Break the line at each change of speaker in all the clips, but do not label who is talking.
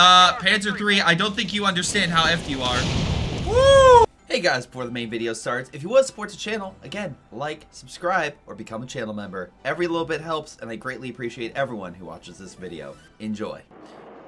Panzer 3, I don't think you understand how effed you are. Woo! Hey guys, before the main video starts, if you want to support the channel, again, like, subscribe, or become a channel member. Every little bit helps, and I greatly appreciate everyone who watches this video. Enjoy.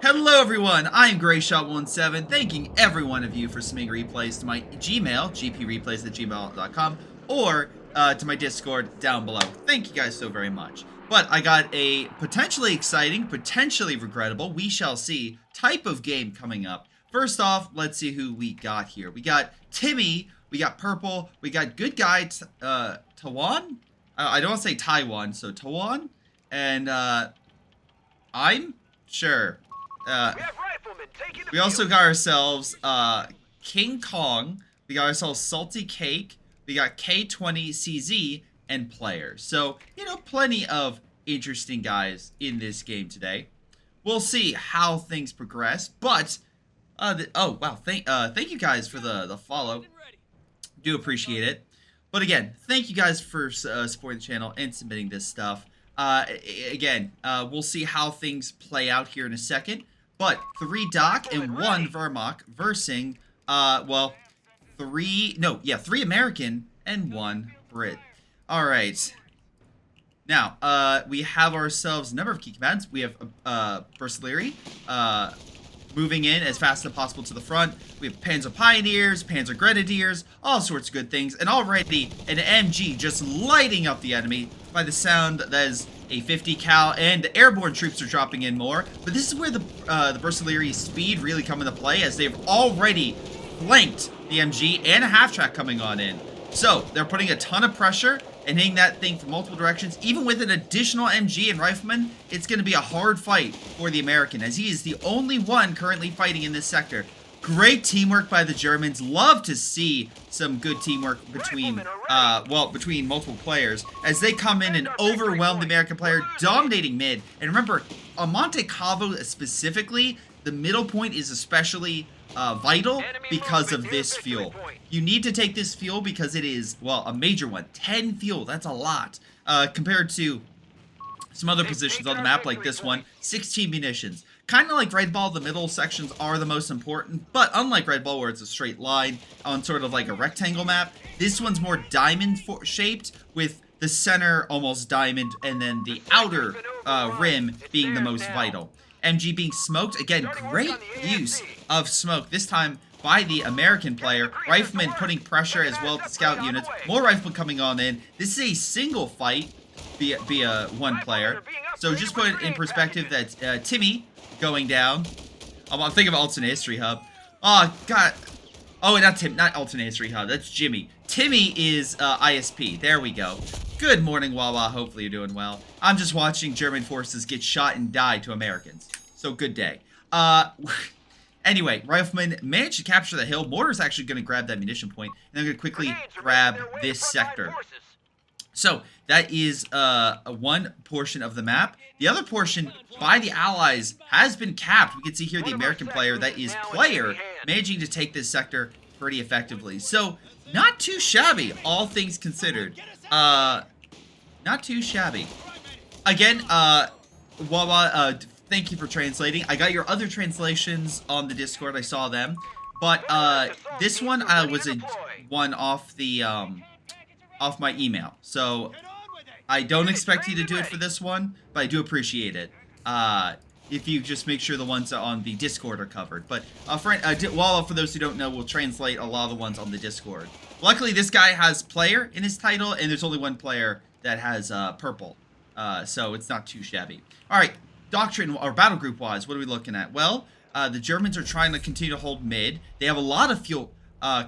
Hello everyone, I'm Greyshot17, thanking every one of you for submitting replays to my Gmail, gpreplays@gmail.com, or to my Discord down below. Thank you guys so very much. But I got a potentially exciting, potentially regrettable, we shall see, type of game coming up. First off, let's see who we got here. We got Timmy, we got Purple, we got good guy Tawan? I don't want to say Taiwan, so Tawan, and I'm sure. We also got ourselves King Kong, we got ourselves Salty Cake, we got K20CZ, and players. So, you know, plenty of interesting guys in this game today. We'll see how things progress, but oh wow, thank you guys for the follow. Do appreciate it. But again, thank you guys for supporting the channel and submitting this stuff. Again, we'll see how things play out here in a second. But 3 Doc and 1 Vermok versing, well, 3 American and 1 Brit. Alright. Now, we have ourselves a number of key commands. We have Bersaglieri, moving in as fast as possible to the front. We have Panzer Pioneers, Panzer Grenadiers, all sorts of good things. And already an MG just lighting up the enemy. By the sound, that is a 50 cal, and the airborne troops are dropping in more. But this is where the Bersaglieri speed really come into play, as they've already flanked the MG and a half-track coming on in. So, they're putting a ton of pressure and hitting that thing from multiple directions. Even with an additional MG and rifleman, it's going to be a hard fight for the American, as he is the only one currently fighting in this sector. Great teamwork by the Germans. Love to see some good teamwork between, between multiple players, as they come in and overwhelm the American player, dominating mid. And remember, on Monte Cavo specifically, the middle point is especially vital because of this fuel. You need to take this fuel because it is, well, a major one. 10 fuel, that's a lot. Compared to some other positions on the map like this one, 16 munitions. Kind of like Red Ball, the middle sections are the most important, but unlike Red Ball where it's a straight line on sort of like a rectangle map, this one's more diamond shaped, with the center almost diamond and then the outer rim being the most vital. MG being smoked, again, great use of smoke, this time by the American player. Rifleman putting pressure as well to scout units. More riflemen coming on in. This is a single fight via one player. So just put it in perspective that Timmy going down. I'm thinking of Alternate History Hub. Oh, God. Oh, not Alternate History Hub. That's Jimmy. Timmy is ISP. There we go. Good morning, Wawa. Hopefully you're doing well. I'm just watching German forces get shot and die to Americans. So good day. Anyway, Rifleman managed to capture the hill. Mortar's actually going to grab that munition point, and I'm going to quickly grab this sector. So that is one portion of the map. The other portion by the Allies has been capped. We can see here the American player, that is Player, managing to take this sector pretty effectively. So not too shabby, all things considered. Not too shabby. Again, Wawa, thank you for translating. I got your other translations on the Discord. I saw them. But this one was one off the off my email. So I don't expect you to do it for this one, but I do appreciate it. If you just make sure the ones on the Discord are covered. But Wawa, for those who don't know, will translate a lot of the ones on the Discord. Luckily, this guy has player in his title, and there's only one player that has purple. So it's not too shabby. All right. Doctrine, or battle group wise, what are we looking at? Well, the Germans are trying to continue to hold mid. They have a lot of fuel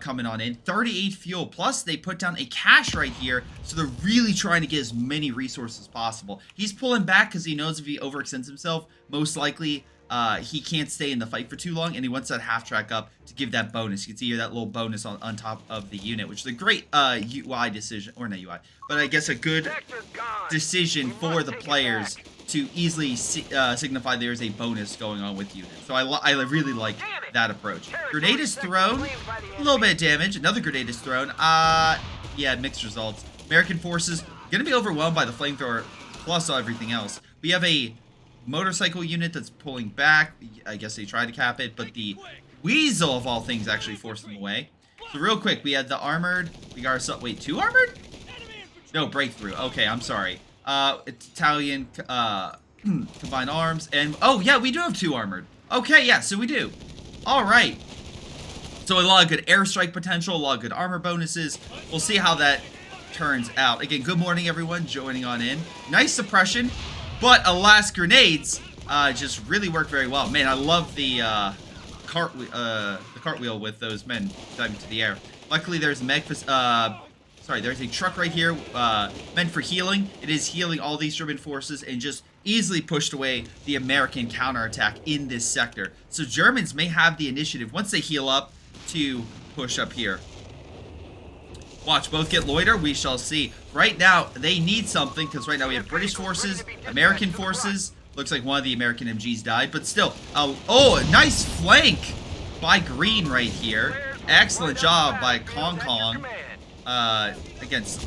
coming on in, 38 fuel, plus they put down a cache right here, so they're really trying to get as many resources as possible. He's pulling back because he knows if he overextends himself, most likely he can't stay in the fight for too long, and he wants that half track up to give that bonus. You can see here that little bonus on top of the unit, which is a great UI decision, or not UI, but I guess a good decision for the players to easily signify there's a bonus going on with units. So I really like that approach. Grenade is thrown, a little bit of damage. Another grenade is thrown. Yeah, mixed results. American forces going to be overwhelmed by the flamethrower plus everything else. We have a motorcycle unit that's pulling back. I guess they tried to cap it, but the weasel of all things actually forced them away. So real quick, we had the armored. We got ourselves. Wait, 2 armored? No, breakthrough. Okay, I'm sorry. Italian combined arms, and oh yeah, we do have 2 armored. Okay, yeah, so we do. All right. So a lot of good airstrike potential, a lot of good armor bonuses. We'll see how that turns out. Again, good morning everyone joining on in. Nice suppression, but alas, grenades just really work very well. Man, I love the cartwheel with those men diving to the air. Luckily, there's there's a truck right here meant for healing. It is healing all these German forces and just easily pushed away the American counterattack in this sector. So Germans may have the initiative once they heal up to push up here. Watch, both get loiter. We shall see. Right now, they need something because right now we have British forces, American forces. Looks like one of the American MGs died, but still. Oh, a nice flank by Green right here. Excellent job by Kong Kong against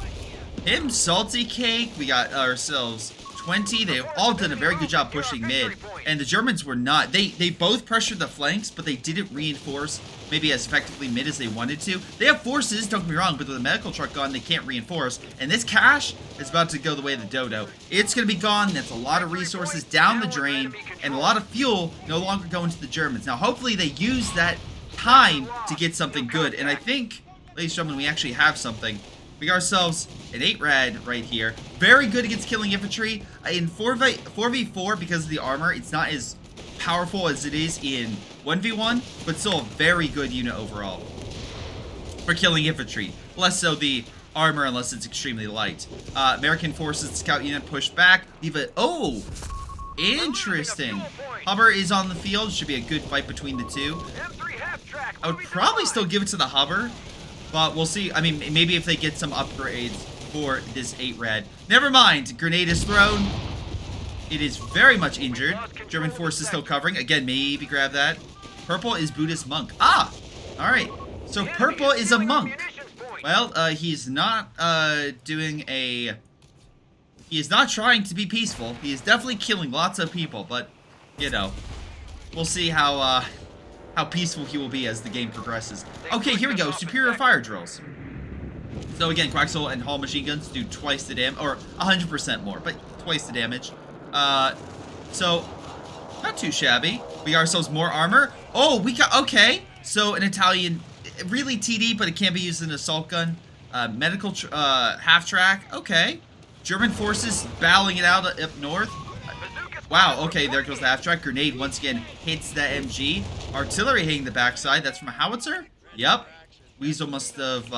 him. Salty Cake. We got ourselves 20. They've all done a very good job pushing mid, and the Germans were not. They both pressured the flanks, but they didn't reinforce maybe as effectively mid as they wanted to. They have forces, don't get me wrong, but with a medical truck gone, they can't reinforce. And this cash is about to go the way of the dodo. It's going to be gone. That's a lot of resources down the drain, and a lot of fuel no longer going to the Germans. Now, hopefully they use that time to get something good, and I think, ladies and gentlemen, we actually have something. We got ourselves an 8 rad right here. Very good against killing infantry. In 4v4, because of the armor, it's not as powerful as it is in 1v1, but still a very good unit overall for killing infantry. Less so the armor unless it's extremely light. American forces scout unit push back. Leave it. Oh, interesting. Hubber is on the field. Should be a good fight between the two. I would probably still give it to the Hubber, but we'll see. I mean, maybe if they get some upgrades for this 8 rad. Never mind. Grenade is thrown. It is very much injured. German forces still covering. Again, maybe grab that. Purple is Buddhist monk. Ah! Alright. So purple is a monk. Well, he's not doing a... He is not trying to be peaceful. He is definitely killing lots of people, but, you know, we'll see how peaceful he will be as the game progresses. Okay, here we go. Superior fire drills. So again, Quaxel and Hall machine guns do twice the damage, or 100% more, but twice the damage. So, not too shabby. We got ourselves more armor. Oh, we got, okay. So, an Italian, really TD, but it can be used as an assault gun. Medical, half-track, okay. German forces battling it out up north. Wow, okay, there goes the half-track. Grenade, once again, hits the MG. Artillery hitting the backside. That's from a howitzer? Yep. Weasel must have,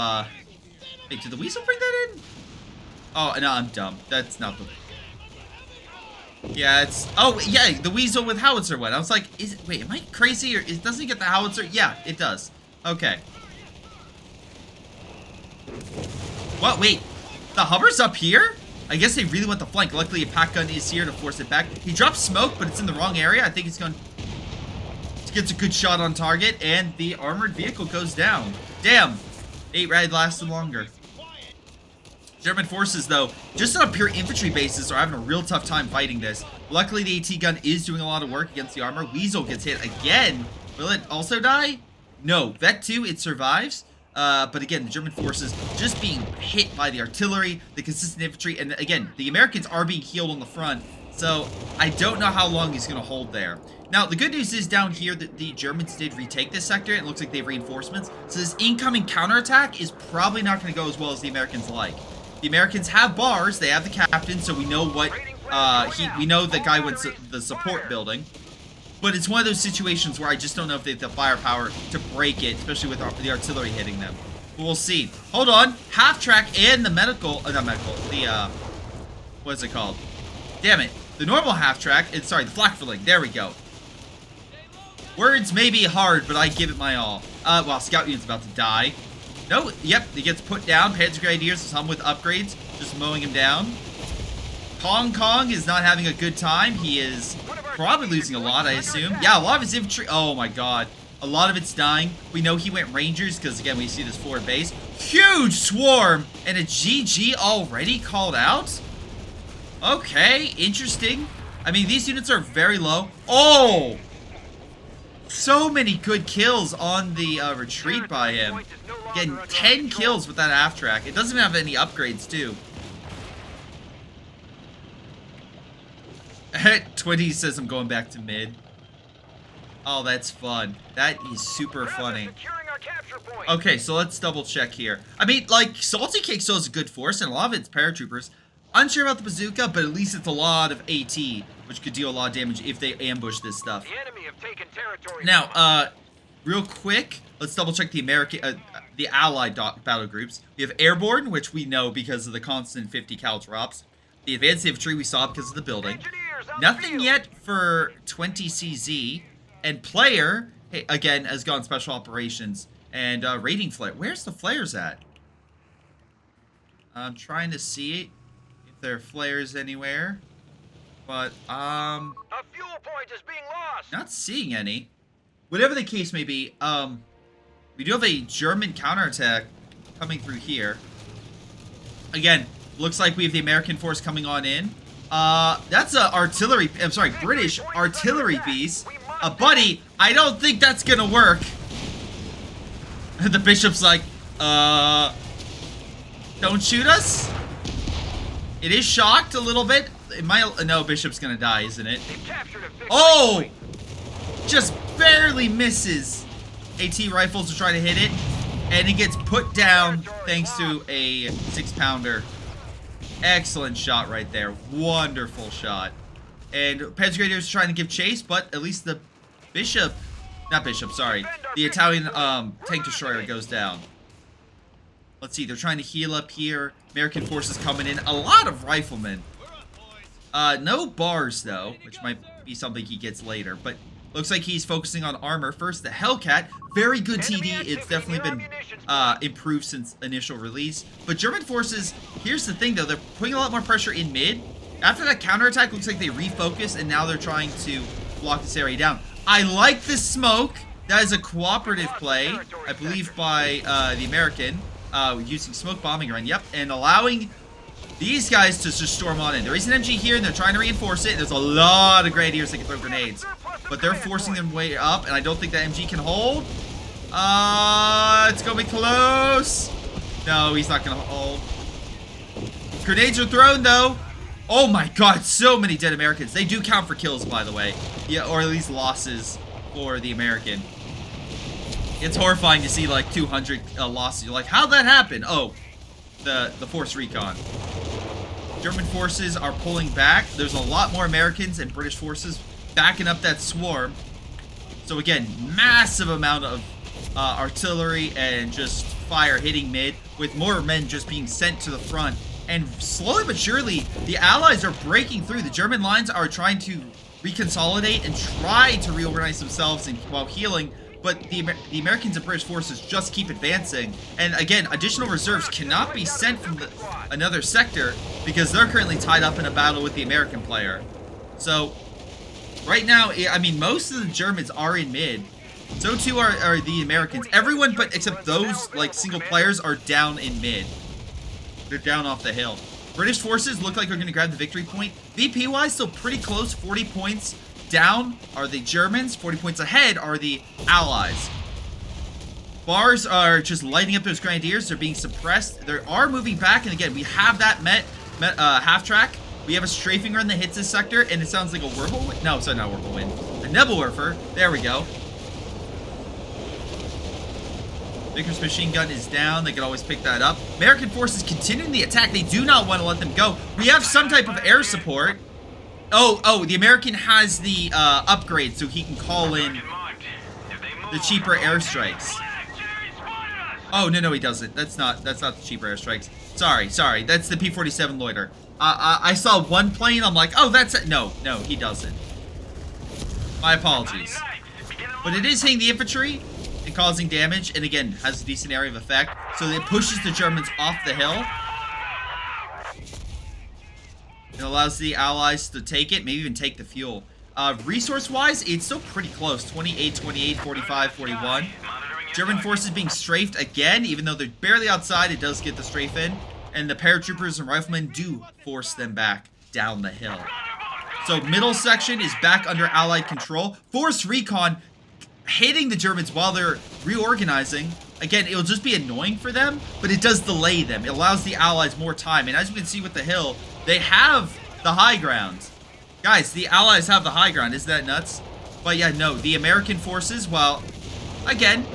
wait, did the Weasel bring that in? Oh, no, I'm dumb. That's not the... Yeah, it's... Oh, yeah, the Weasel with howitzer went. I was like, wait, am I crazy? Or doesn't it get the howitzer? Yeah, it does. Okay. What? Wait. The Hubber's up here? I guess they really want the flank. Luckily, a pack gun is here to force it back. He drops smoke, but it's in the wrong area. I think he's going... Gets a good shot on target, and the armored vehicle goes down. Damn. 8 rad lasted longer. German forces, though, just on a pure infantry basis, are having a real tough time fighting this. Luckily, the AT gun is doing a lot of work against the armor. Weasel gets hit again. Will it also die? No. Vet 2, it survives. But again, the German forces just being hit by the artillery, the consistent infantry, and again, the Americans are being healed on the front. So, I don't know how long he's going to hold there. Now, the good news is down here that the Germans did retake this sector. It looks like they have reinforcements. So this incoming counterattack is probably not going to go as well as the Americans like. The Americans have bars. They have the captain, so we know what we know the guy went to the support building. But it's one of those situations where I just don't know if they have the firepower to break it, especially with the artillery hitting them. But we'll see. Hold on. Half track and the medical, not medical, the, what is it called? Damn it. The normal half track, sorry, the flak filling. There we go. Words may be hard, but I give it my all. Well, scout unit's about to die. No, yep, he gets put down. Panzer Grenadiers, some with upgrades, just mowing him down. Kong Kong is not having a good time. He is probably losing a lot, I assume. Yeah, a lot of his infantry. Oh my god. A lot of it's dying. We know he went Rangers because, again, we see this forward base. Huge swarm! And a GG already called out? Okay, interesting. I mean, these units are very low. Oh! So many good kills on the retreat by him. Getting 10 kills with that half track. It doesn't have any upgrades, too. 20 says I'm going back to mid. Oh, that's fun. That is super funny. Okay, so let's double check here. I mean, like, Salty Cake still has a good force, and a lot of it's paratroopers. Unsure about the bazooka, but at least it's a lot of AT, which could deal a lot of damage if they ambush this stuff.
The enemy have taken territory.
Now, real quick, let's double check the allied battle groups. We have Airborne, which we know because of the constant 50 cal drops. The Advanced Infantry we saw because of the building. Nothing yet for 20 CZ. And Player, hey, again, has gone Special Operations. And Raiding Flare. Where's the flares at? I'm trying to see if there are flares anywhere. But,
a fuel point is being lost.
not seeing any. Whatever the case may be, we do have a German counterattack coming through here. Again, looks like we have the American force coming on in. That's a artillery, I'm sorry, British artillery piece. Buddy, I don't think that's gonna work. The bishop's like, don't shoot us? It is shocked a little bit. It might, no, bishop's gonna die, isn't it? Oh! Just barely misses. AT rifles are trying to hit it, and it gets put down thanks to a 6-pounder. Excellent shot right there. Wonderful shot. And Pedgradier's trying to give chase, but at least the bishop, not bishop, sorry, the Italian tank destroyer goes down. Let's see, they're trying to heal up here. American forces coming in. A lot of riflemen. No bars, though, which might be something he gets later, but looks like he's focusing on armor. First, the Hellcat. Very good TD. It's definitely been improved since initial release. But German forces, here's the thing, though. They're putting a lot more pressure in mid. After that counterattack, looks like they refocus, and now they're trying to block this area down. I like the smoke. That is a cooperative play, I believe, by the American, using smoke bombing run. Yep, and allowing these guys to just storm on in. There is an MG here, and they're trying to reinforce it. There's a lot of Grenadiers that can throw grenades, but they're forcing them way up, and I don't think that MG can hold. It's gonna be close. No, he's not gonna hold. Grenades are thrown, though. Oh my god, so many dead Americans. They do count for kills, by the way. Yeah, or at least losses for the American. It's horrifying to see like 200 losses. You're like, how'd that happen? Oh, the force recon. German forces are pulling back. There's a lot more Americans and British forces backing up that swarm. So again, massive amount of artillery and just fire hitting mid, with more men just being sent to the front. And slowly but surely, the Allies are breaking through. The German lines are trying to reconsolidate and try to reorganize themselves while healing. But the Americans and British forces just keep advancing. And again, additional reserves cannot be sent from another sector because they're currently tied up in a battle with the American player. So, right now, I mean, most of the Germans are in mid. So too are the Americans. Everyone but except those, like, single players are down in mid. They're down off the hill. British forces look like they're going to grab the victory point. VP-wise, still pretty close. 40 points down are the Germans. 40 points ahead are the Allies. Bars are just lighting up those Grenadiers. They're being suppressed. They are moving back. And again, we have that half-track. We have a strafing run that hits this sector. And it sounds like a whirlwind. No, sorry, not whirlwind. A Nebelwerfer. There we go. Vickers machine gun is down. They can always pick that up. American forces continuing the attack. They do not want to let them go. We have some type of air support. Oh, the American has the upgrade, so he can call in the cheaper airstrikes. Oh, no, he doesn't. That's not the cheaper airstrikes. Sorry. That's the P-47 loiter. I saw one plane. I'm like, oh, that's it. No, he doesn't. My apologies. But it is hitting the infantry and causing damage, and again, has a decent area of effect. So it pushes the Germans off the hill. It allows the Allies to take it, maybe even take the fuel. Resource-wise, it's still pretty close. 28, 45, 41. German forces being strafed again, even though they're barely outside, it does get the strafe in. And the paratroopers and riflemen do force them back down the hill. So middle section is back under Allied control. Force recon hitting the Germans while they're reorganizing. Again, it'll just be annoying for them, but it does delay them. It allows the Allies more time. And as you can see with the hill, they have the high ground. Guys, the Allies have the high ground. Isn't that nuts? But yeah, no, the American forces, well, again,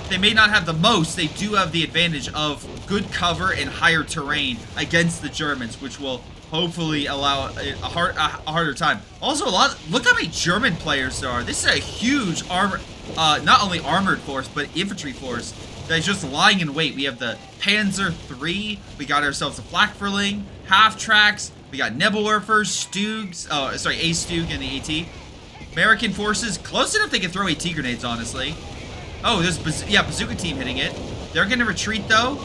they may not have the most. They do have the advantage of good cover and higher terrain against the Germans, which will hopefully allow a harder time. Also, look how many German players there are. This is a huge not only armored force, but infantry force that is just lying in wait. We have the Panzer III. We got ourselves a Flakverling, half-tracks. We got Nebelwerfers, Stugs. Oh, sorry, a Stug and the AT. American forces, close enough they can throw AT grenades, honestly. Oh, there's bazooka team hitting it. They're going to retreat, though.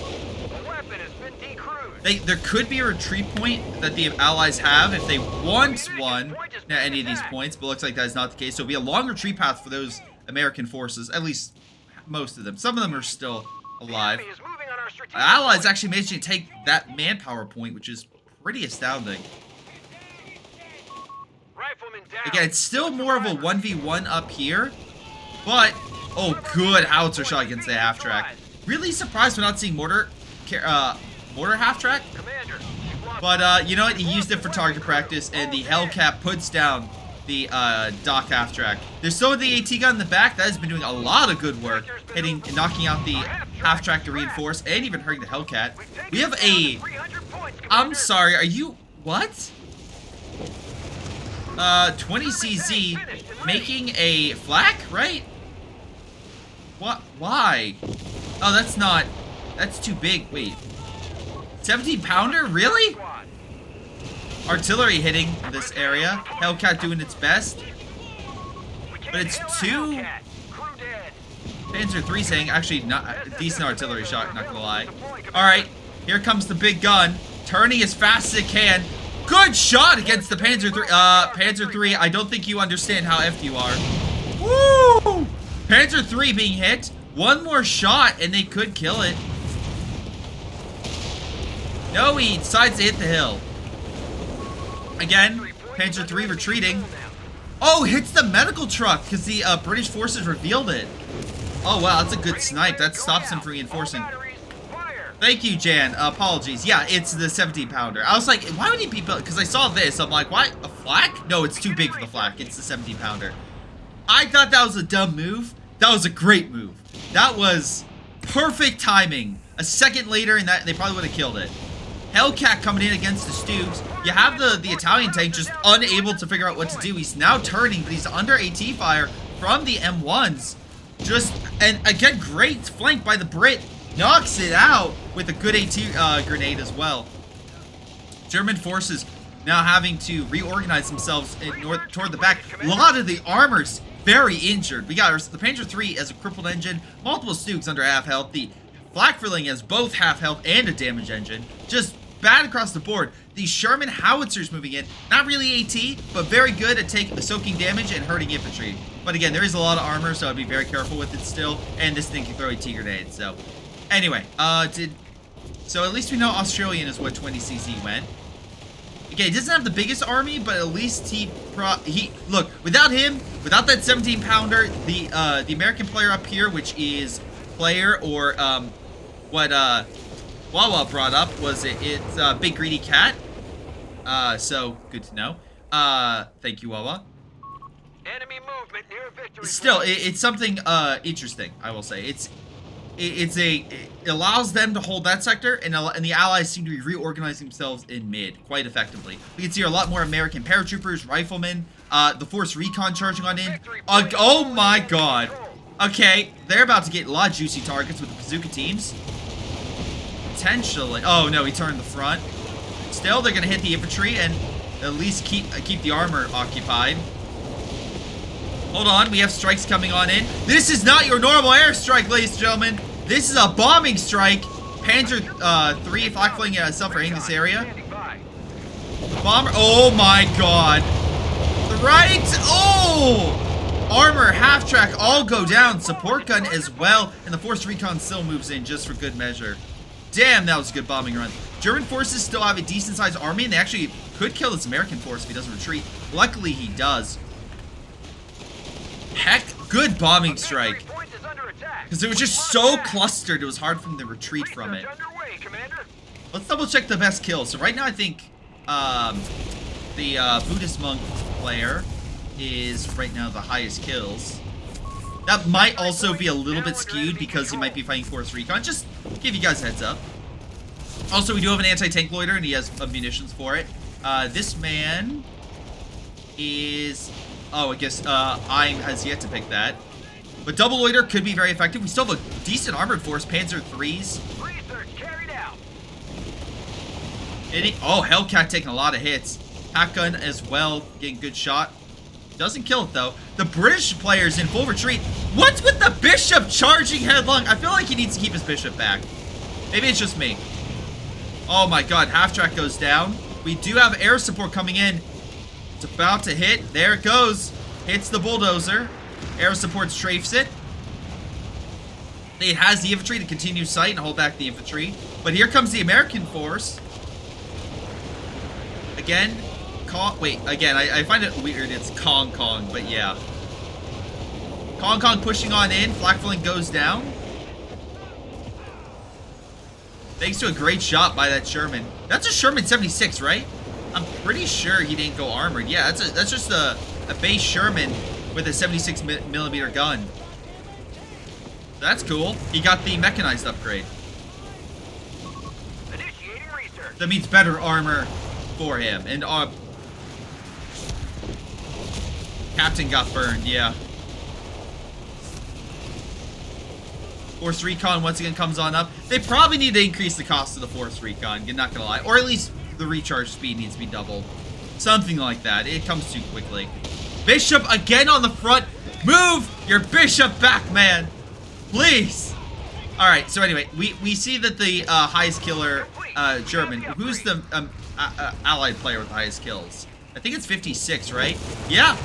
There could be a retreat point that the Allies have if they want one at any of these points, but looks like that is not the case. So it'll be a long retreat path for those American forces, at least most of them. Some of them are still alive. Allies actually managed to take that manpower point, which is pretty astounding. Again, it's still more of a 1v1 up here, but oh, good howitzer shot against the half-track. Really surprised we're not seeing mortar half-track. But you know what? He used it for target practice, and the Hellcat puts down the Doc half-track. There's still the AT gun in the back. That has been doing a lot of good work, hitting and knocking out the half-track to reinforce, and even hurting the Hellcat. We have a... I'm sorry, are you... What? 20CZ making a flak, right? What? Why? Oh, that's not... That's too big. Wait. 17-pounder? Really? Artillery hitting this area. Hellcat doing its best. But it's two... Panzer III saying, actually, not decent artillery shot, not gonna lie. Alright, here comes the big gun. Turning as fast as it can. Good shot against the Panzer III. Panzer III, I don't think you understand how effed you are. Woo! Panzer III being hit. One more shot, and they could kill it. No, he decides to hit the hill. Again, Panzer III retreating. Oh, hits the medical truck because the British forces revealed it. Oh, wow, that's a good snipe. That stops him from reinforcing. Thank you, Jan. Apologies. Yeah, it's the 17-pounder. I was like, why would he be built? Because I saw this. I'm like, why? A flak? No, it's too big for the flak. It's the 17-pounder. I thought that was a dumb move. That was a great move. That was perfect timing. A second later, and they probably would have killed it. Hellcat coming in against the Stugs. You have the Italian tank just unable to figure out what to do. He's now turning, but he's under AT fire from the M1s. And again, great flank by the Brit. Knocks it out with a good AT grenade as well. German forces now having to reorganize themselves toward the back. A lot of the armor's very injured. We got the Panzer III as a crippled engine, multiple Stugs under half health. The Flakverling has both half health and a damage engine. Just bad across the board. The Sherman howitzers moving in, not really AT, but very good at soaking damage and hurting infantry. But again, there is a lot of armor, so I'd be very careful with it still. And this thing can throw AT grenades, so... Anyway, so at least we know Australian is what 20cc went. Okay, he doesn't have the biggest army, but at least look, without him, without that 17-pounder, the American player up here, which is player, or what Wawa brought up, was it's Big Greedy Cat. So good to know. Thank you, Wawa.
Enemy movement near victory.
Still, it's something interesting, I will say. It allows them to hold that sector, and the Allies seem to be reorganizing themselves in mid quite effectively. We can see a lot more American paratroopers, riflemen, the force recon charging on in. Oh my god. Okay, they're about to get a lot of juicy targets with the bazooka teams. Potentially. Oh no, he turned the front. Still, they're going to hit the infantry and at least keep the armor occupied. Hold on, we have strikes coming on in. This is not your normal airstrike, ladies and gentlemen. This is a bombing strike. Panzer III flak-fling suffering this area. Bomber. Oh my god. The right. Oh! Armor, half-track, all go down. Support gun as well. And the force recon still moves in just for good measure. Damn, that was a good bombing run. German forces still have a decent-sized army, and they actually could kill this American force if he doesn't retreat. Luckily, he does. Heck, good bombing strike. Because it was just so clustered, it was hard for him to retreat from it. Let's double check the best kills. So right now I think the Buddhist monk player is right now the highest kills. That might also be a little bit skewed because he might be fighting Force Recon. Just give you guys a heads up. Also, we do have an anti-tank loiter and he has munitions for it. This man is... Oh, I guess I has yet to pick that. But double loiter could be very effective. We still have a decent armored force. Panzer 3s. Oh, Hellcat taking a lot of hits. Pack gun as well, getting good shot. Doesn't kill it though. The British player's in full retreat. What's with the bishop charging headlong? I feel like he needs to keep his bishop back. Maybe it's just me. Oh my god, half track goes down. We do have air support coming in. It's about to hit. There it goes. Hits the bulldozer. Air support strafes it. It has the infantry to continue sight and hold back the infantry. But here comes the American force. Again, wait, again, I find it weird it's Kong, but yeah. Kong pushing on in. Flak filling goes down. Thanks to a great shot by that Sherman. That's a Sherman 76, right? I'm pretty sure he didn't go armored. Yeah, that's just a base Sherman with a 76mm gun. That's cool. He got the mechanized upgrade.
Initiating research.
That means better armor for him. And Captain got burned, yeah. Force Recon once again comes on up. They probably need to increase the cost of the Force Recon, you're not gonna lie. Or at least the recharge speed needs to be doubled. Something like that. It comes too quickly. Bishop again on the front. Move your bishop back, man. Please. Alright, so anyway, we see that the highest killer German. Who's the allied player with the highest kills? I think it's 56, right? Yeah.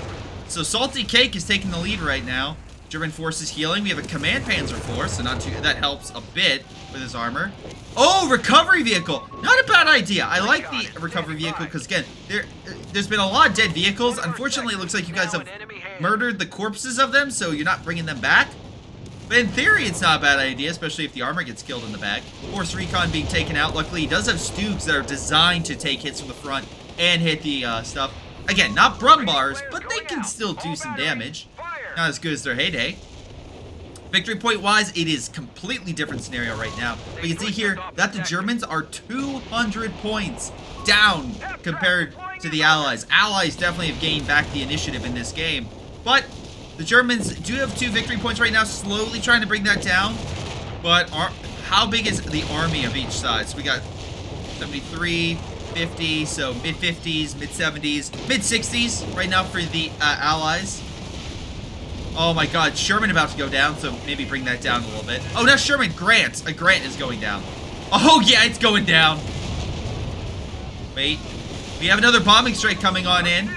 So Salty Cake is taking the lead right now. German force is healing. We have a command panzer force, so not too, that helps a bit with his armor. Oh, recovery vehicle. Not a bad idea. I like the recovery vehicle because, again, there's been a lot of dead vehicles. Unfortunately, it looks like you guys have murdered the corpses of them, so you're not bringing them back. But in theory, it's not a bad idea, especially if the armor gets killed in the back. Force Recon being taken out. Luckily, he does have Stoogs that are designed to take hits from the front and hit the stuff. Again, not Brumbars, but they can still do some damage. Not as good as their heyday. Victory point wise, it is completely different scenario right now. We can see here that the Germans are 200 points down compared to the Allies. Allies definitely have gained back the initiative in this game, but the Germans do have 2 victory points right now, slowly trying to bring that down. But how big is the army of each side? So we got 73, 50, so mid-50s, mid-70s, mid-60s right now for the Allies. Oh my god, Sherman about to go down, so maybe bring that down a little bit. Oh, not Sherman, Grant. A Grant is going down. Oh yeah, it's going down. Wait. We have another bombing strike coming on in.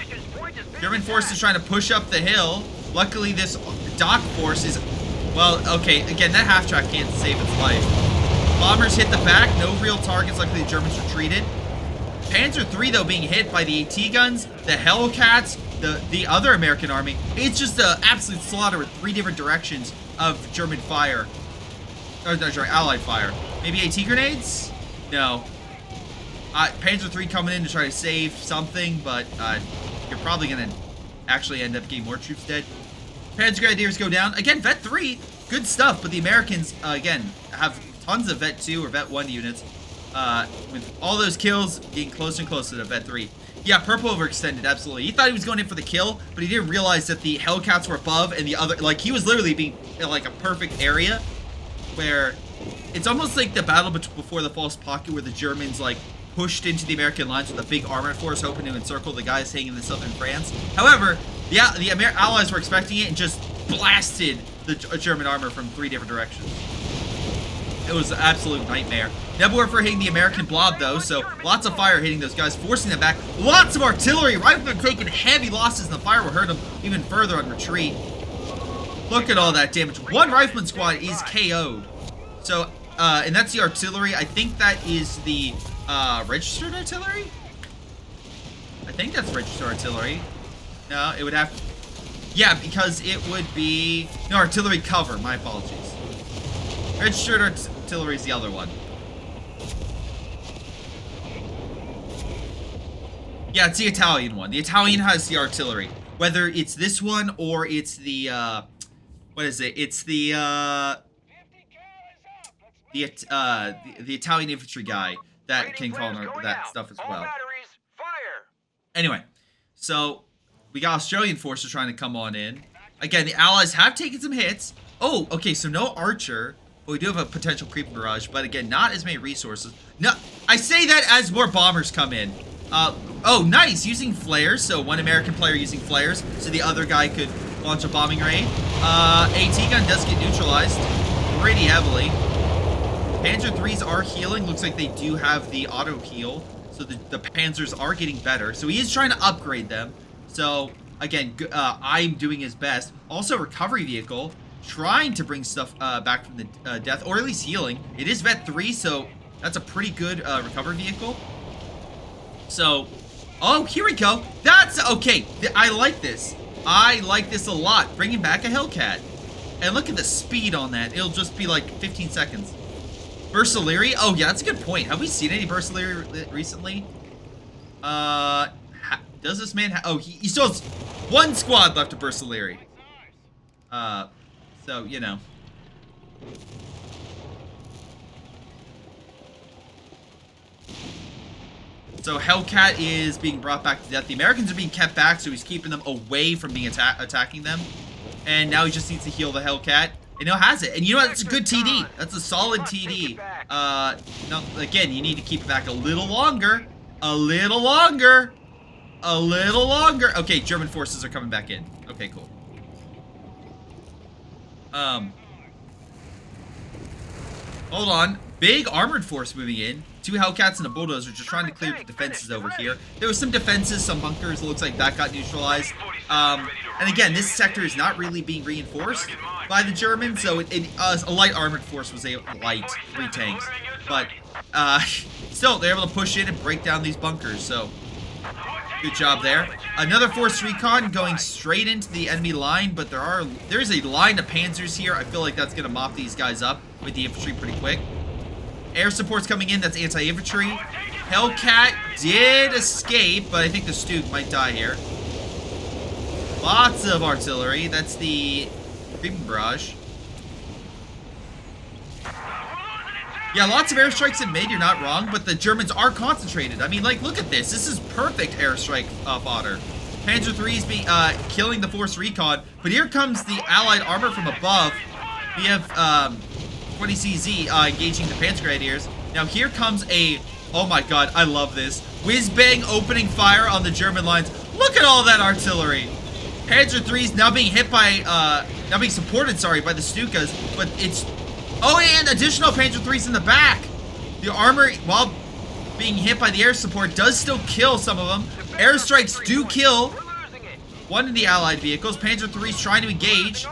German force is trying to push up the hill. Luckily, this dock force is... Well, okay, again, that half-track can't save its life. Bombers hit the back. No real targets. Luckily, the Germans retreated. Panzer III, though, being hit by the AT guns, the Hellcats, the other American army. It's just an absolute slaughter with 3 different directions of German fire. Oh, no, sorry, Allied fire. Maybe AT grenades? No. Panzer III coming in to try to save something, but you're probably going to actually end up getting more troops dead. Panzer Grenadiers go down. Again, Vet 3, good stuff, but the Americans, again, have tons of Vet 2 or Vet 1 units. With all those kills, getting closer and closer to Vet 3. Yeah, Purple overextended, absolutely. He thought he was going in for the kill, but he didn't realize that the Hellcats were above and the other, like, he was literally being in, like, a perfect area where it's almost like the battle before the False Pocket where the Germans, like, pushed into the American lines with a big armored force hoping to encircle the guys hanging in southern France. However, the Allies were expecting it and just blasted the German armor from 3 different directions. It was an absolute nightmare. Nebelwerfer hitting the American blob, though, so lots of fire hitting those guys, forcing them back. Lots of artillery. Riflemen taking heavy losses, and the fire will hurt them even further on retreat. Look at all that damage. 1 Rifleman squad is KO'd. So, and that's the artillery. I think that is the registered artillery? think that's registered artillery. No, it would have... Yeah, because it would be... No, artillery cover. My apologies. Registered artillery is the other one. Yeah, it's the Italian one. The Italian has the artillery. Whether it's this one or it's the, what is it? It's the Italian infantry guy that can call that stuff as well. Anyway, so we got Australian forces trying to come on in. Again, the Allies have taken some hits. Oh, okay, so no archer. But we do have a potential creep barrage, but again, not as many resources. No, I say that as more bombers come in. Oh, nice, using flares. So one American player using flares, so the other guy could launch a bombing raid. AT gun does get neutralized pretty heavily. Panzer IIIs are healing. Looks like they do have the auto heal, so the Panzers are getting better. So he is trying to upgrade them. So again, I'm doing his best. Also, recovery vehicle, trying to bring stuff back from the death, or at least healing. It is Vet 3, so that's a pretty good recovery vehicle. So, oh, here we go. That's okay. I like this. I like this a lot. Bringing back a Hellcat. And look at the speed on that. It'll just be like 15 seconds. Bursaleri? Oh, yeah, that's a good point. Have we seen any Bursaleri recently? Does this man oh, he still has one squad left of Bursaleri. So, you know. So Hellcat is being brought back to death. The Americans are being kept back, so he's keeping them away from being attacking them. And now he just needs to heal the Hellcat. And he'll has it. And you know what? That's a good TD. That's a solid TD. No, again, you need to keep it back a little longer. A little longer. A little longer. Okay, German forces are coming back in. Okay, cool. Hold on. Big armored force moving in. 2 Hellcats and a bulldozer just trying to clear the defenses over here. There was some defenses, some bunkers. It looks like that got neutralized. And again, this sector is not really being reinforced by the Germans, so a light armored force was a light 3 tanks. But still, they're able to push in and break down these bunkers. So good job there. Another force recon going straight into the enemy line, but there's a line of panzers here. I feel like that's gonna mop these guys up with the infantry pretty quick. Air support's coming in, that's anti-infantry. Hellcat did escape, but I think the Stuke might die here. Lots of artillery, that's the creeping barrage. Yeah, lots of airstrikes in mid, you're not wrong, but the Germans are concentrated. I mean, like, look at this. This is perfect airstrike fodder. Panzer III's killing the force recon, but here comes the Allied armor from above. We have 20 CZ engaging the Panzer Grenadiers. Now here comes oh my god, I love this. Whiz-bang opening fire on the German lines. Look at all that artillery. Panzer III's now being hit by, now being supported, sorry, by the Stukas, but it's, oh, and additional Panzer III's in the back. The armor, while being hit by the air support, does still kill some of them. Airstrikes do kill one of the Allied vehicles. Panzer III's trying to engage.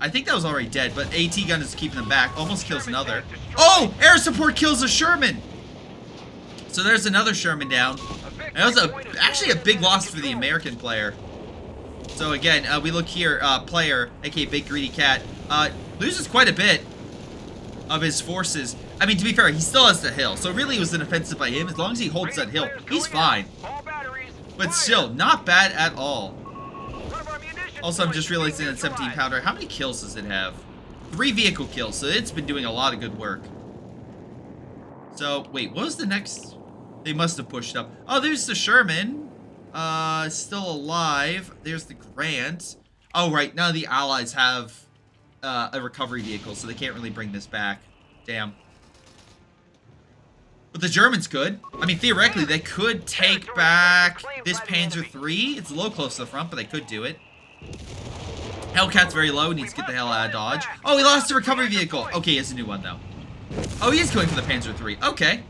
I think that was already dead, but AT gun is keeping them back. Almost kills another. Oh! Air support kills a Sherman! So there's another Sherman down. And that was actually a big loss for the American player. So again, we look here, player, aka Big Greedy Cat, loses quite a bit of his forces. I mean, to be fair, he still has the hill. So really it was an offensive by him. As long as he holds that hill, he's fine. But still, not bad at all. Also, I'm just realizing that 17 pounder, how many kills does it have? 3 vehicle kills, so it's been doing a lot of good work. So, wait, what was the next? They must have pushed up. Oh, there's the Sherman. Still alive. There's the Grant. Oh, right, now the Allies have a recovery vehicle, so they can't really bring this back. Damn. But the Germans could. I mean, theoretically, they could take back this Panzer III. It's a little close to the front, but they could do it. Hellcat's very low, needs to get the hell out of Dodge. Oh, he lost the recovery vehicle. Okay, he has a new one, though. Oh, he is going for the Panzer III. Okay.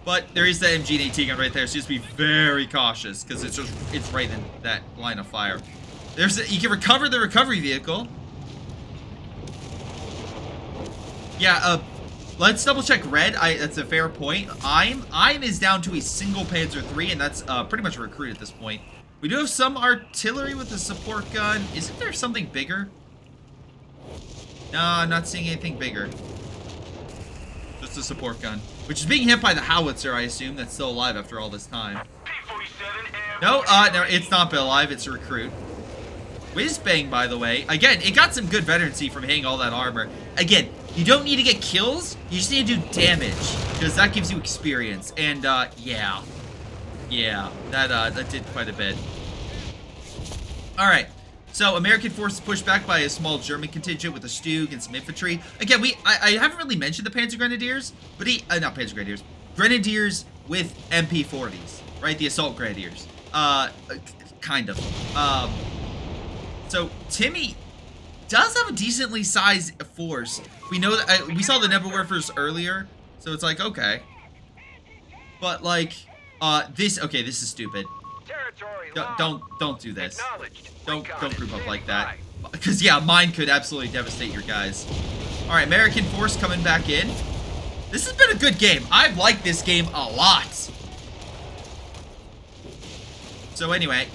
But there is the MG and AT gun right there, so just be very cautious, because it's right in that line of fire. You can recover the recovery vehicle. Yeah, let's double check red. That's a fair point. I'm is down to a single Panzer III, and that's pretty much a recruit at this point. We do have some artillery with the support gun. Isn't there something bigger? No, I'm not seeing anything bigger. Just a support gun, which is being hit by the howitzer, I assume, that's still alive after all this time. No, no, it's not been alive. It's a recruit. Whiz-bang, by the way. Again, it got some good veterancy from hitting all that armor. Again, you don't need to get kills. You just need to do damage, because that gives you experience. And, yeah. Yeah, that did quite a bit. Alright. So, American forces pushed back by a small German contingent with a Stug and some infantry. Again, I haven't really mentioned the Panzer Grenadiers, but not Panzer Grenadiers. Grenadiers with MP40s, right? The Assault Grenadiers. Kind of. So, Timmy does have a decently sized force. We know that, we saw the Nebelwerfers earlier, so it's like, okay. But, like, this is stupid. Don't do this. Don't group up like that. Because, yeah, mine could absolutely devastate your guys. Alright, American force coming back in. This has been a good game. I've liked this game a lot. So, anyway.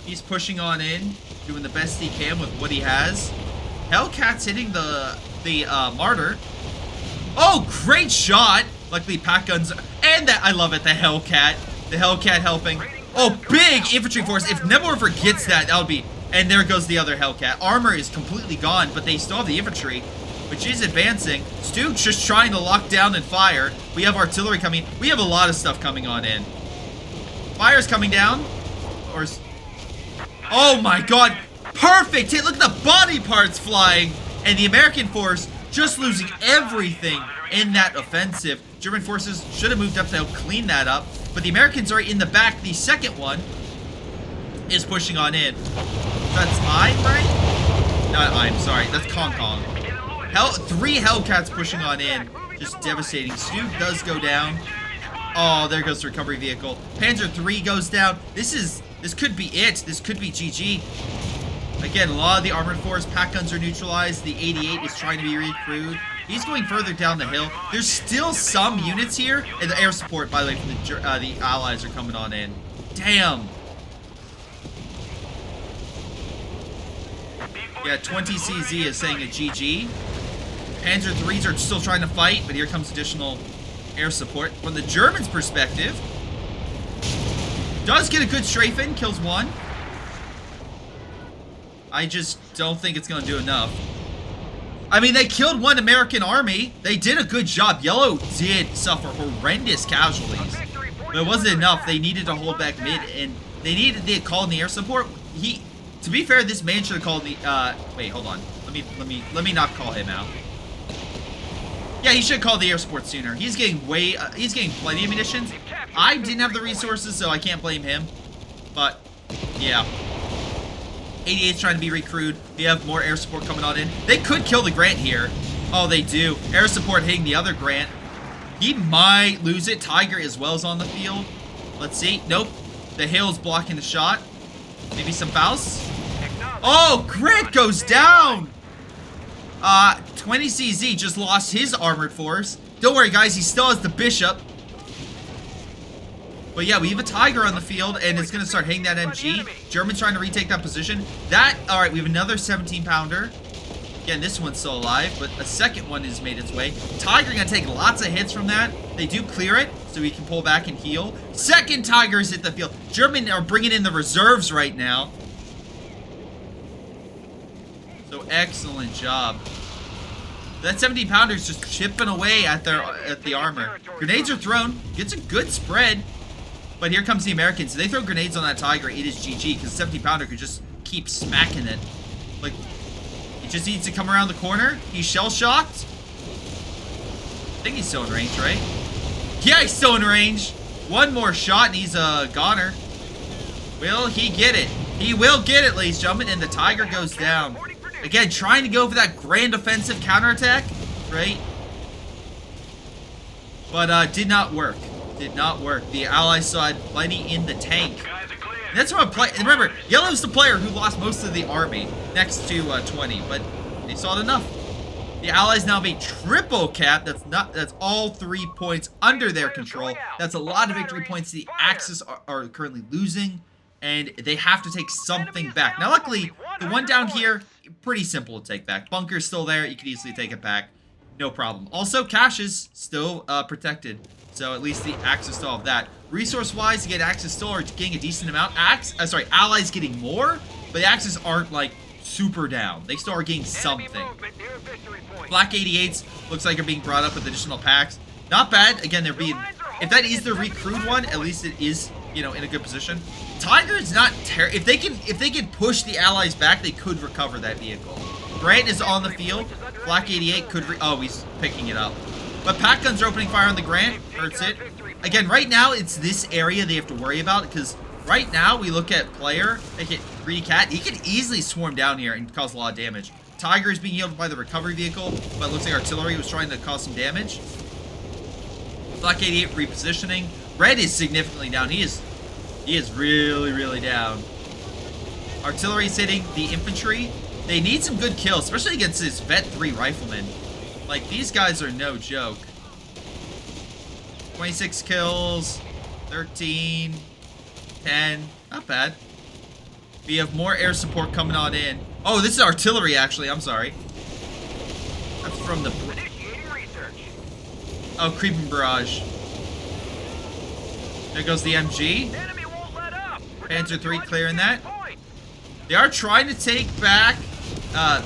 He's pushing on in, doing the best he can with what he has. Hellcat's hitting the Martyr. Oh, great shot! Luckily, pack guns, and that, I love it, the Hellcat. The Hellcat helping. Oh, big infantry force. If Nebelwerfer gets that, that would be... And there goes the other Hellcat. Armor is completely gone, but they still have the infantry, which is advancing. Stu's just trying to lock down and fire. We have artillery coming. We have a lot of stuff coming on in. Fire's coming down. Or... Oh my god. Perfect hit. Look at the body parts flying. And the American force just losing everything in that offensive. German forces should have moved up to help clean that up. But the Americans are in the back. The second one is pushing on in. That's I'm, right? Not I'm, sorry. That's Kong Kong. Three Hellcats pushing on in. Just devastating. Stu does go down. Oh, there goes the recovery vehicle. Panzer III goes down. This could be it. This could be GG. Again, a lot of the armored force. Pack guns are neutralized. The 88 is trying to be recruited. He's going further down the hill. There's still some units here. And the air support, by the way, from the allies are coming on in. Damn. Yeah, 20 CZ is saying a GG. Panzer IIIs are still trying to fight, but here comes additional air support. From the Germans' perspective, does get a good strafe-in, kills one. I just don't think it's going to do enough. I mean, they killed one American army. They did a good job. Yellow did suffer horrendous casualties, but it wasn't enough. They needed to hold back mid, and they needed to call in the air support. To be fair, this man should have called the. Wait, hold on. Let me not call him out. Yeah, he should have called the air support sooner. He's getting he's getting plenty of munitions. I didn't have the resources, so I can't blame him. But yeah. 88's trying to be recruited. We have more air support coming on in. They could kill the Grant here. Oh, they do. Air support hitting the other Grant. He might lose it. Tiger as well is on the field. Let's see. Nope. The Hill's blocking the shot. Maybe some Faust. Oh, Grant goes down. 20 CZ just lost his armored force. Don't worry, guys. He still has the Bishop. But yeah, we have a Tiger on the field, and it's going to start hitting that MG. Germans trying to retake that position. Alright, we have another 17-pounder. Again, this one's still alive, but a second one has made its way. Tiger going to take lots of hits from that. They do clear it, so we can pull back and heal. Second Tiger's hit the field. Germans are bringing in the reserves right now. So excellent job. That 17-pounder's just chipping away at the armor. Grenades are thrown. Gets a good spread. But here comes the Americans. If they throw grenades on that Tiger, it is GG, because 70-pounder could just keep smacking it. Like, he just needs to come around the corner. He's shell-shocked. I think he's still in range, right? Yeah, he's still in range. One more shot, and he's a goner. Will he get it? He will get it, ladies and gentlemen, and the Tiger goes down. Again, trying to go for that grand offensive counterattack, right? But did not work. Did not work. The Allies still had plenty in the tank. And that's what remember, Yellow's the player who lost most of the army next to 20, but they saw it enough. The Allies now have a triple cap. That's all 3 points under their control. That's a lot of victory points. The Axis are currently losing, and they have to take something back. Now, luckily, the one down here, pretty simple to take back. Bunker's still there. You can easily take it back. No problem. Also, cash is still protected, so at least the Axis still have that. Resource-wise, to get Axis still are getting a decent amount. Allies getting more, but the Axis aren't, like, super down. They still are getting something. Black 88s looks like are being brought up with additional packs. Not bad. Again, they're being... If that is the recruit one, at least it is, you know, in a good position. Tiger is not terrible. If they can push the Allies back, they could recover that vehicle. Grant is on the field. Black 88 could... Oh, he's picking it up. But pack guns are opening fire on the Grant. Hurts it. Again, right now, it's this area they have to worry about, because right now, we look at player, they hit Greedy Cat. He could easily swarm down here and cause a lot of damage. Tiger is being healed by the recovery vehicle, but it looks like artillery was trying to cause some damage. Black 88 repositioning. Red is significantly down. He is really, really down. Artillery is hitting the infantry. They need some good kills, especially against this Vet 3 rifleman. Like, these guys are no joke. 26 kills, 13, 10, not bad. We have more air support coming on in. Oh, this is artillery, actually. I'm sorry. That's from the... Oh, creeping barrage. There goes the MG. Panzer 3 clearing that. They are trying to take back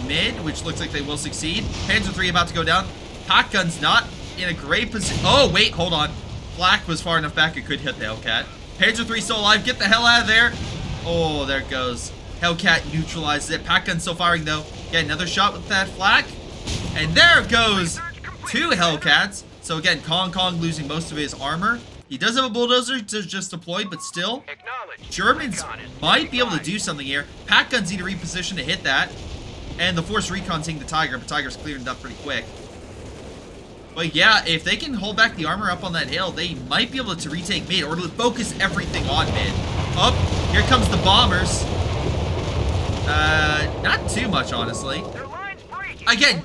mid, which looks like they will succeed. Panzer 3 about to go down. Pack gun's not in a great position. Oh, wait, hold on. Black was far enough back it could hit the Hellcat. Panzer 3 still alive. Get the hell out of there. Oh, there it goes. Hellcat neutralizes it. Pack gun still firing, though. Get another shot with that flak. And there goes 2 Hellcats. So, again, Kong losing most of his armor. He does have a bulldozer just deployed, but still. Germans might be able to do something here. Pack guns need to reposition to hit that. And the Force Recon's hitting the Tiger, but Tiger's clearing it up pretty quick. But yeah, if they can hold back the armor up on that hill, they might be able to retake mid or to focus everything on mid. Oh, here comes the bombers. Not too much, honestly. Again,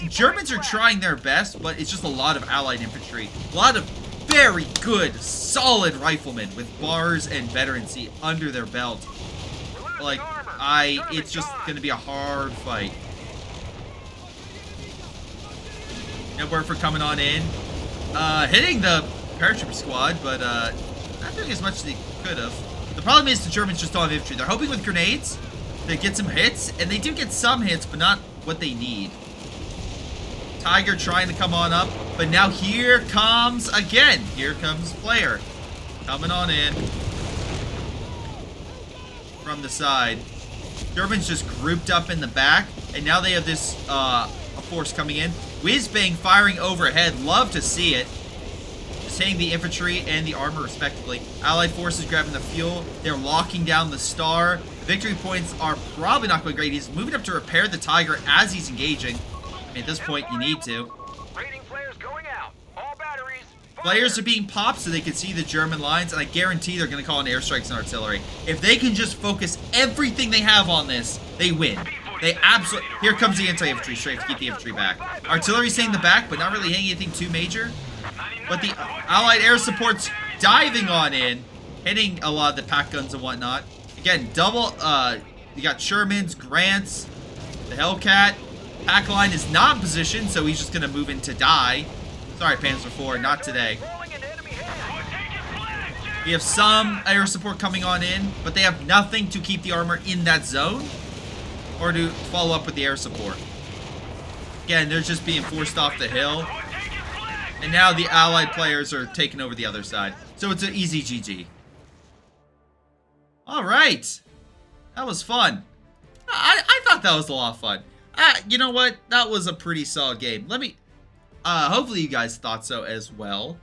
Germans are trying their best, but it's just a lot of allied infantry. A lot of very good, solid riflemen with bars and veterancy under their belt. Like, it's just going to be a hard fight. Network coming on in. Hitting the paratrooper squad, but not doing as much as they could have. The problem is the Germans just don't have infantry. They're hoping with grenades to get some hits, and they do get some hits, but not what they need. Tiger trying to come on up, but now here comes again. Here comes player coming on in from the side. Germans just grouped up in the back, and now they have this a force coming in. Whiz-bang firing overhead. Love to see it. Just hitting the infantry and the armor respectively. Allied forces grabbing the fuel. They're locking down the star. The victory points are probably not going great. He's moving up to repair the Tiger as he's engaging. I mean, at this point, you need to. Players are being popped so they can see the German lines, and I guarantee they're going to call in airstrikes and artillery. If they can just focus everything they have on this, they win. They absolutely... Here comes the anti-infantry straight to keep the infantry back. Artillery's staying in the back, but not really hitting anything too major. But the Allied air support's diving on in, hitting a lot of the pack guns and whatnot. Again, double... you got Shermans, Grants, the Hellcat. Pack line is not in position, so he's just going to move in to die. Sorry, Panzer IV, not today. We have some air support coming on in, but they have nothing to keep the armor in that zone or to follow up with the air support. Again, they're just being forced off the hill. And now the Allied players are taking over the other side. So it's an easy GG. All right. That was fun. I thought that was a lot of fun. You know what? That was a pretty solid game. Let me... hopefully you guys thought so as well.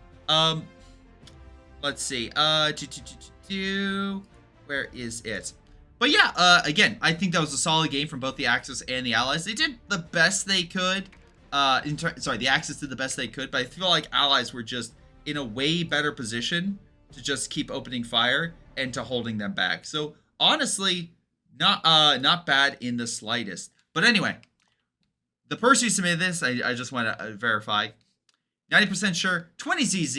Let's see. Where is it? But yeah, again, I think that was a solid game from both the Axis and the Allies. They did the best they could. The Axis did the best they could, but I feel like Allies were just in a way better position to just keep opening fire and to holding them back. So honestly, not bad in the slightest. But anyway, The person who submitted this, I just want to verify. 90% sure, 20 ZZ.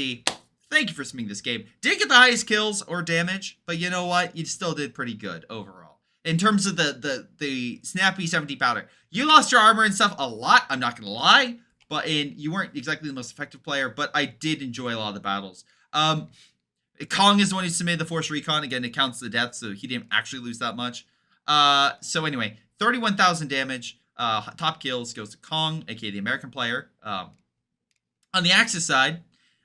Thank you for submitting this game. Didn't get the highest kills or damage, but you know what? You still did pretty good overall. In terms of the snappy 70 powder. You lost your armor and stuff a lot, I'm not gonna lie. But you weren't exactly the most effective player, but I did enjoy a lot of the battles. Kong is the one who submitted the Force Recon. Again, it counts the death, so he didn't actually lose that much. So anyway, 31,000 damage. Top kills goes to Kong, aka the American player. On the Axis side,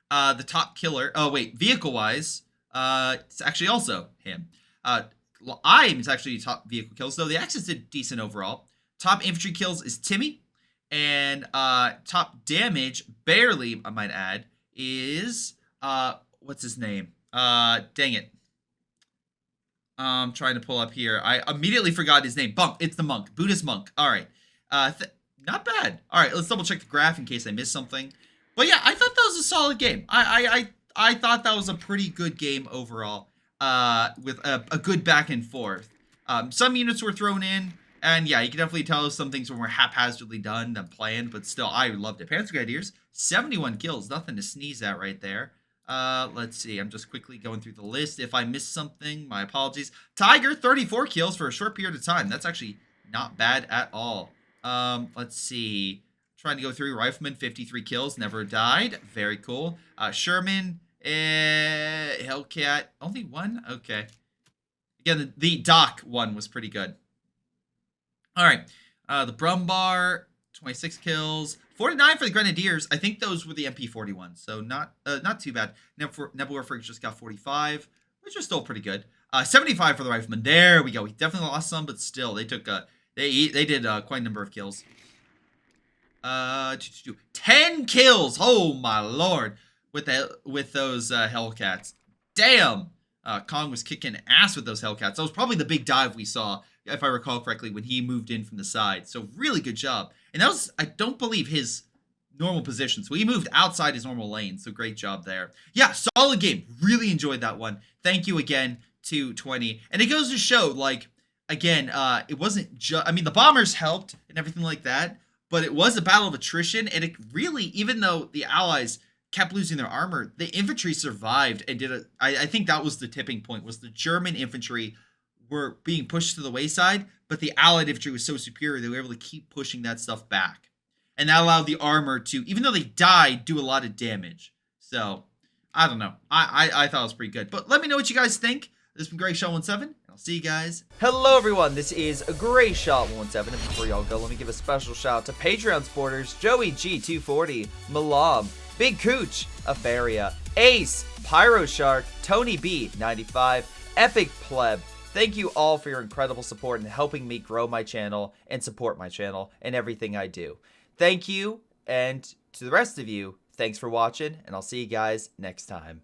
the top killer, vehicle-wise, it's actually also him. IAM is actually top vehicle kills, though the Axis did decent overall. Top infantry kills is Timmy, and top damage, barely, I might add, is, what's his name? Dang it. I'm trying to pull up here. I immediately forgot his name. Bunk, it's the monk, Buddhist monk. All right, not bad. All right, let's double check the graph in case I missed something. But yeah, I thought that was a solid game. I thought that was a pretty good game overall, with a good back and forth. Some units were thrown in, and yeah, you can definitely tell some things were more haphazardly done than planned, but still, I loved it. Panzer Grenadiers, 71 kills, nothing to sneeze at right there. Let's see, I'm just quickly going through the list. If I missed something, my apologies. Tiger, 34 kills for a short period of time. That's actually not bad at all. Let's see. Trying to go through. Rifleman, 53 kills, never died. Very cool. Sherman, Hellcat, only one? Okay. Again, the Doc one was pretty good. All right. The Brumbar, 26 kills. 49 for the Grenadiers. I think those were the MP41, so not too bad. Nebula Frigs just got 45, which was still pretty good. 75 for the Rifleman. There we go. We definitely lost some, but still, they took they did quite a number of kills. 10 kills. Oh my lord, with those Hellcats. Damn. Kong was kicking ass with those Hellcats. That was probably the big dive we saw, if I recall correctly, when he moved in from the side. So really good job. And that was, I don't believe, his normal position. So he moved outside his normal lane. So great job there. Yeah, solid game. Really enjoyed that one. Thank you again to 20. And it goes to show, like, again, it wasn't just, I mean, the bombers helped and everything like that, but it was a battle of attrition. And it really, even though the Allies kept losing their armor, the infantry survived and did I think that was the tipping point, was the German infantry were being pushed to the wayside, but the Allied infantry was so superior, they were able to keep pushing that stuff back. And that allowed the armor to, even though they died, do a lot of damage. So, I don't know. I thought it was pretty good. But let me know what you guys think. This has been Greyshot17, and I'll see you guys.
Hello everyone, this is Greyshot17, and before y'all go, let me give a special shout out to Patreon supporters Joey G240, Milam, Big Cooch, Aphyria, Ace, Pyro Shark, Tonybee 95, Epic Pleb. Thank you all for your incredible support and helping me grow my channel and support my channel and everything I do. Thank you, and to the rest of you, thanks for watching, and I'll see you guys next time.